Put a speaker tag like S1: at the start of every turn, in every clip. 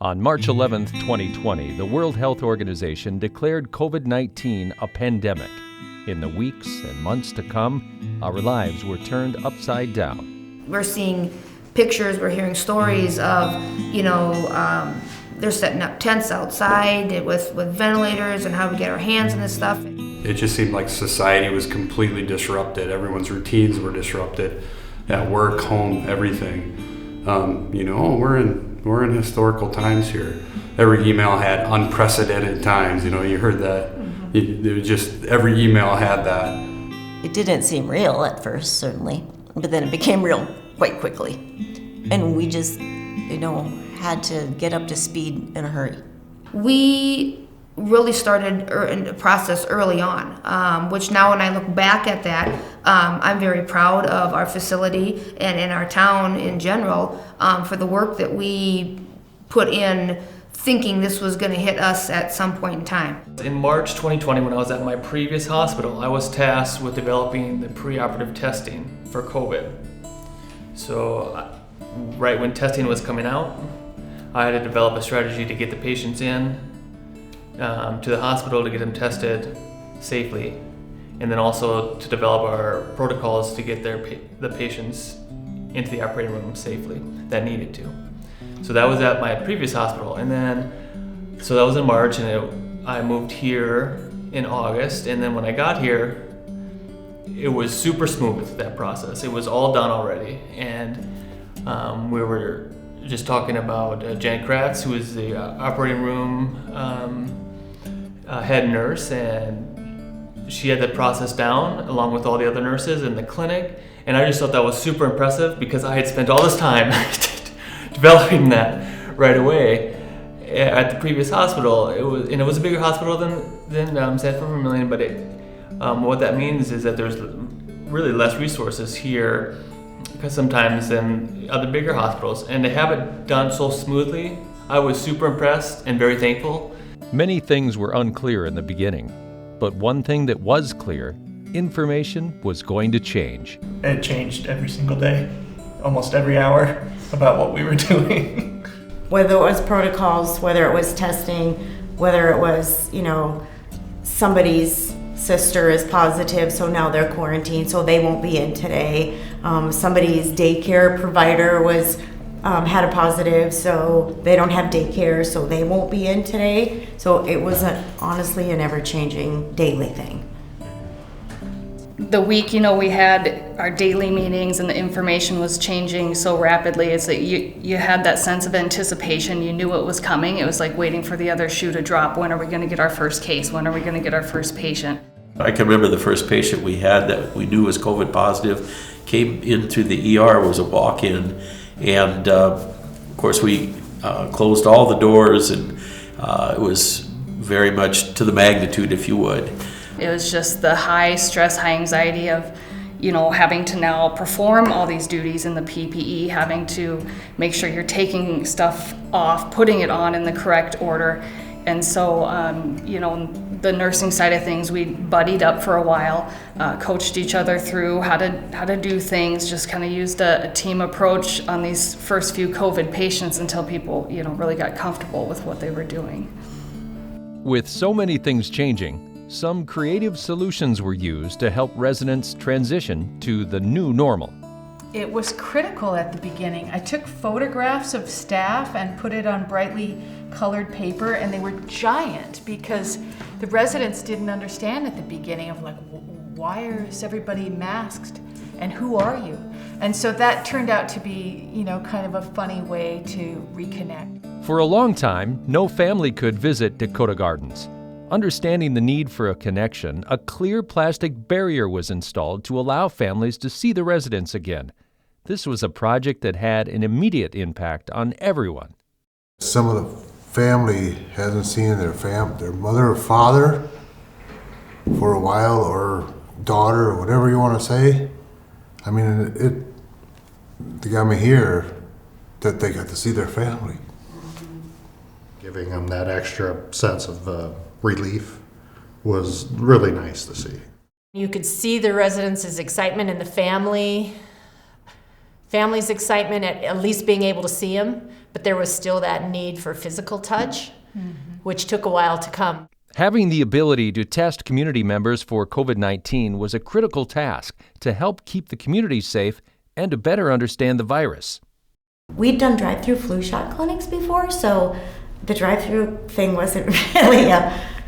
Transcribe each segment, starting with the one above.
S1: On March 11, 2020, the World Health Organization declared COVID-19 a pandemic. In the weeks and months to come, our lives were turned upside down.
S2: We're seeing pictures, we're hearing stories of, they're setting up tents outside with ventilators and how we get our hands on this stuff.
S3: It just seemed like society was completely disrupted. Everyone's routines were disrupted at work, home, everything. We're in historical times here. Every email had unprecedented times. You heard that. It was just every email had that.
S4: It didn't seem real at first, certainly, but then it became real quite quickly, and we just, had to get up to speed in a hurry.
S2: We really started in the process early on, which now when I look back at that, I'm very proud of our facility and in our town in general for the work that we put in, thinking this was going to hit us at some point in time.
S5: In March 2020, when I was at my previous hospital, I was tasked with developing the preoperative testing for COVID. So right when testing was coming out, I had to develop a strategy to get the patients in to the hospital to get them tested safely, and then also to develop our protocols to get the patients into the operating room safely that needed to. So that was at my previous hospital, and then so that was in March, and I moved here in August, and then when I got here, it was super smooth, that process. It was all done already, and we were just talking about Jen Kratz, who is the operating room head nurse, and she had the process down along with all the other nurses in the clinic, and I just thought that was super impressive because I had spent all this time developing that right away at the previous hospital. It was a bigger hospital than Sanford Vermilion, but what that means is that there's really less resources here because sometimes than other bigger hospitals, and to have it done so smoothly, I was super impressed and very thankful.
S1: Many things were unclear in the beginning, but one thing that was clear, information was going to change.
S6: It changed every single day, almost every hour, about what we were doing.
S4: Whether it was protocols, whether it was testing, whether it was, somebody's sister is positive, so now they're quarantined, so they won't be in today. Somebody's daycare provider had a positive, so they don't have daycare, so they won't be in today. So it was honestly an ever-changing daily thing.
S7: The week, we had our daily meetings and the information was changing so rapidly. It's that you had that sense of anticipation. You knew it was coming. It was like waiting for the other shoe to drop. When are we going to get our first case? When are we going to get our first patient?
S8: I can remember the first patient we had that we knew was COVID positive came into the ER, was a walk-in, and of course we closed all the doors, and it was very much to the magnitude, if you would.
S7: It was just the high stress, high anxiety of, having to now perform all these duties in the PPE, having to make sure you're taking stuff off, putting it on in the correct order. And so, the nursing side of things, we buddied up for a while, coached each other through how to do things, just kind of used a team approach on these first few COVID patients until people, really got comfortable with what they were doing.
S1: With so many things changing, some creative solutions were used to help residents transition to the new normal.
S9: It was critical at the beginning. I took photographs of staff and put it on brightly colored paper, and they were giant because the residents didn't understand at the beginning of why is everybody masked and who are you? And so that turned out to be, kind of a funny way to reconnect.
S1: For a long time, no family could visit Dakota Gardens. Understanding the need for a connection, a clear plastic barrier was installed to allow families to see the residents again. This was a project that had an immediate impact on everyone.
S10: Some of the family hasn't seen their mother or father for a while, or daughter, or whatever you want to say. I mean, they got me here that they got to see their family.
S11: Giving them that extra sense of relief was really nice to see.
S12: You could see the residents' excitement and the family's excitement at least being able to see them, but there was still that need for physical touch, which took a while to come.
S1: Having the ability to test community members for COVID-19 was a critical task to help keep the community safe and to better understand the virus.
S4: We'd done drive-through flu shot clinics before, so the drive-through thing wasn't really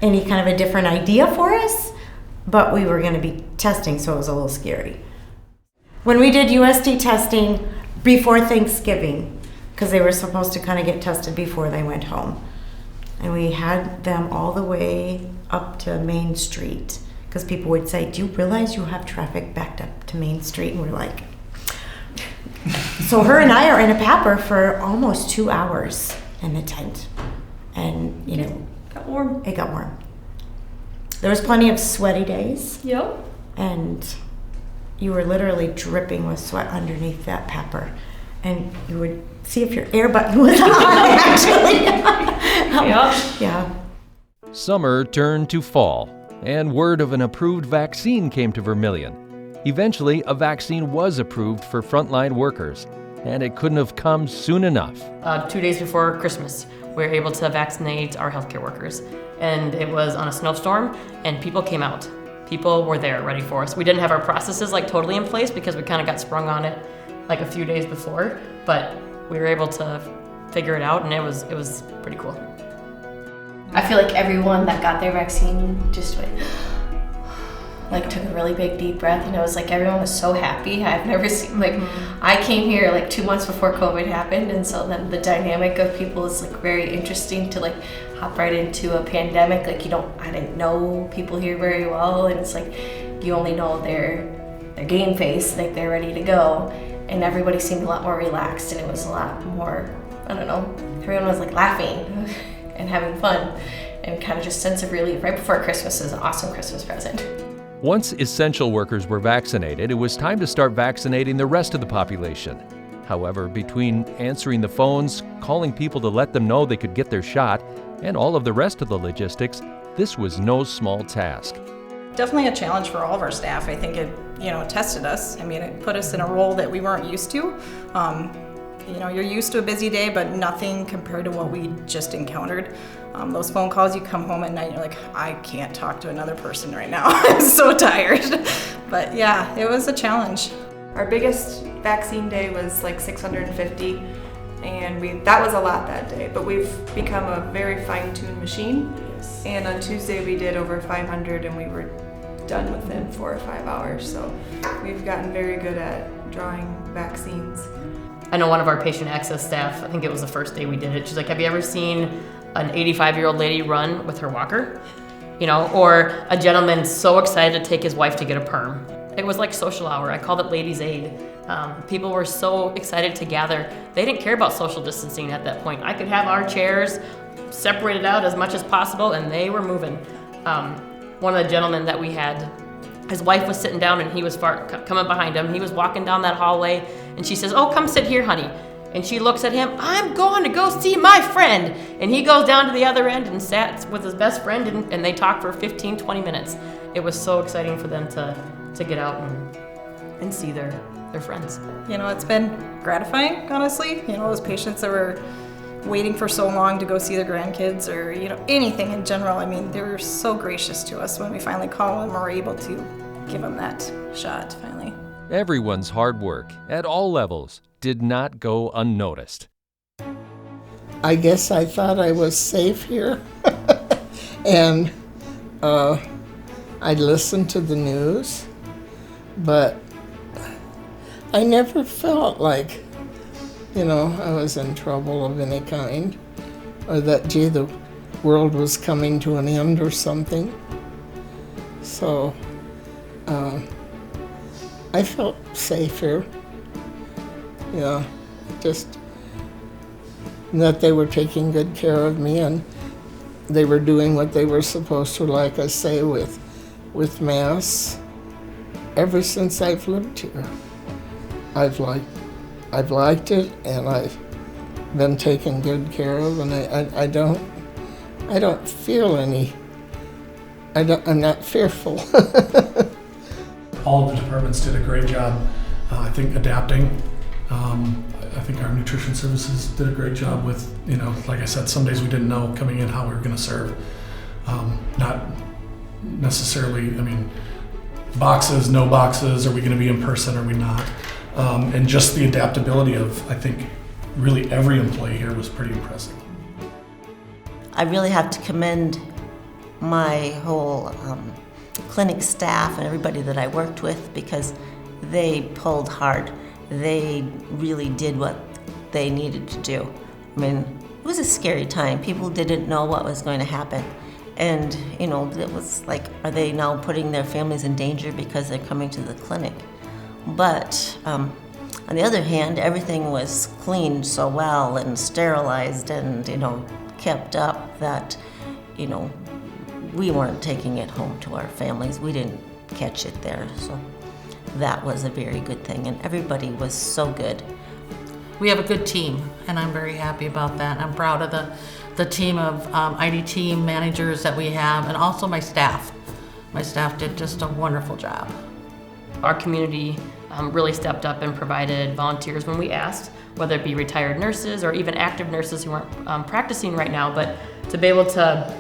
S4: any kind of a different idea for us, but we were going to be testing, so it was a little scary. When we did USD testing before Thanksgiving, because they were supposed to kind of get tested before they went home, and we had them all the way up to Main Street, because people would say, do you realize you have traffic backed up to Main Street? And we're like, so her and I are in a PAPR for almost 2 hours in the tent. And, you know,
S13: got warm.
S4: It got warm. There was plenty of sweaty days.
S13: Yep.
S4: And you were literally dripping with sweat underneath that PAPR. And you would see if your air button was on, actually. Yeah.
S1: Summer turned to fall, and word of an approved vaccine came to Vermilion. Eventually, a vaccine was approved for frontline workers, and it couldn't have come soon enough.
S13: 2 days before Christmas, we were able to vaccinate our healthcare workers. And it was on a snowstorm, and people came out. People were there ready for us. We didn't have our processes like totally in place because we kind of got sprung on it like a few days before, but we were able to figure it out, and it was pretty cool.
S14: I feel like everyone that got their vaccine just went, like took a really big deep breath, and it was like everyone was so happy. I've never seen, like, I came here like 2 months before COVID happened, and so then the dynamic of people is like very interesting to like hop right into a pandemic. Like I didn't know people here very well, and it's like you only know their game face, like they're ready to go, and everybody seemed a lot more relaxed, and it was a lot more, I don't know, everyone was like laughing and having fun, and kind of just sense of relief. Right before Christmas is an awesome Christmas present.
S1: Once essential workers were vaccinated, it was time to start vaccinating the rest of the population. However, between answering the phones, calling people to let them know they could get their shot, and all of the rest of the logistics, this was no small task.
S15: Definitely a challenge for all of our staff. I think it, tested us. I mean, it put us in a role that we weren't used to. You're used to a busy day, but nothing compared to what we just encountered. Those phone calls, you come home at night, you're like, I can't talk to another person right now. I'm so tired. But yeah, it was a challenge.
S16: Our biggest vaccine day was like 650, and that was a lot that day, but we've become a very fine-tuned machine. Yes. And on Tuesday we did over 500, and we were done within 4 or 5 hours. So we've gotten very good at drawing vaccines.
S13: I know one of our patient access staff, I think it was the first day we did it, she's like, have you ever seen an 85-year-old lady run with her walker? Or a gentleman so excited to take his wife to get a perm. It was like social hour. I called it Ladies' Aid. People were so excited to gather. They didn't care about social distancing at that point. I could have our chairs separated out as much as possible, and they were moving. One of the gentlemen that we had, his wife was sitting down, and he was coming behind him. He was walking down that hallway, and she says, oh, come sit here, honey. And she looks at him, I'm going to go see my friend. And he goes down to the other end and sat with his best friend, and they talked for 15, 20 minutes. It was so exciting for them to get out and see their friends.
S15: It's been gratifying, honestly. Those patients that were waiting for so long to go see their grandkids or, anything in general. I mean, they were so gracious to us when we finally called them and were able to give them that shot finally.
S1: Everyone's hard work, at all levels, did not go unnoticed.
S17: I guess I thought I was safe here. And I listened to the news, but I never felt like, I was in trouble of any kind, or that, the world was coming to an end or something. So I felt safe here. Just that they were taking good care of me, and they were doing what they were supposed to, like I say, with Mass. Ever since I've lived here, I've liked it, and I've been taken good care of, and I don't feel any. I'm not fearful.
S18: All of the departments did a great job, I think, adapting I think our nutrition services did a great job with, like I said, some days we didn't know coming in how we were going to serve. Not necessarily, boxes, no boxes, are we going to be in person, are we not? And just the adaptability of, I think, really every employee here was pretty impressive.
S19: I really have to commend my whole clinic staff and everybody that I worked with, because they pulled hard. They really did what they needed to do. It was a scary time. People didn't know what was going to happen. And, it was like, are they now putting their families in danger because they're coming to the clinic? But on the other hand, everything was cleaned so well and sterilized and, kept up that, we weren't taking it home to our families. We didn't catch it there. So that was a very good thing. And everybody was so good.
S20: We have a good team, and I'm very happy about that. I'm proud of the team of IDT managers that we have, and also my staff. My staff did just a wonderful job.
S13: Our community really stepped up and provided volunteers when we asked, whether it be retired nurses or even active nurses who aren't practicing right now, but to be able to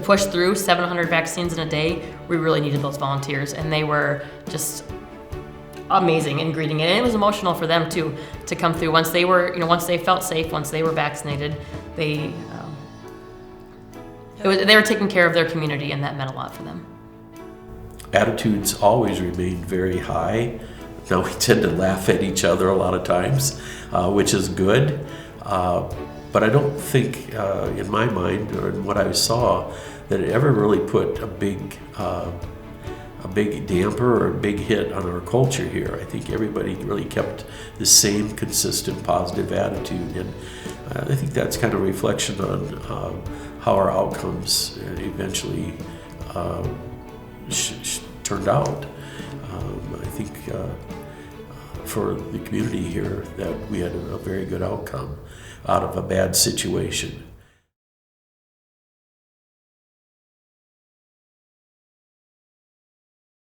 S13: push through 700 vaccines in a day, we really needed those volunteers, and they were just amazing in greeting it. And it was emotional for them too, to come through. Once they were, once they felt safe, once they were vaccinated, they were taking care of their community, and that meant a lot for them.
S8: Attitudes always remained very high. Now we tend to laugh at each other a lot of times, which is good. But I don't think, in my mind or in what I saw, that it ever really put a big damper or a big hit on our culture here. I think everybody really kept the same consistent positive attitude, and I think that's kind of a reflection on how our outcomes eventually turned out. I think for the community here that we had a very good outcome out of a bad situation.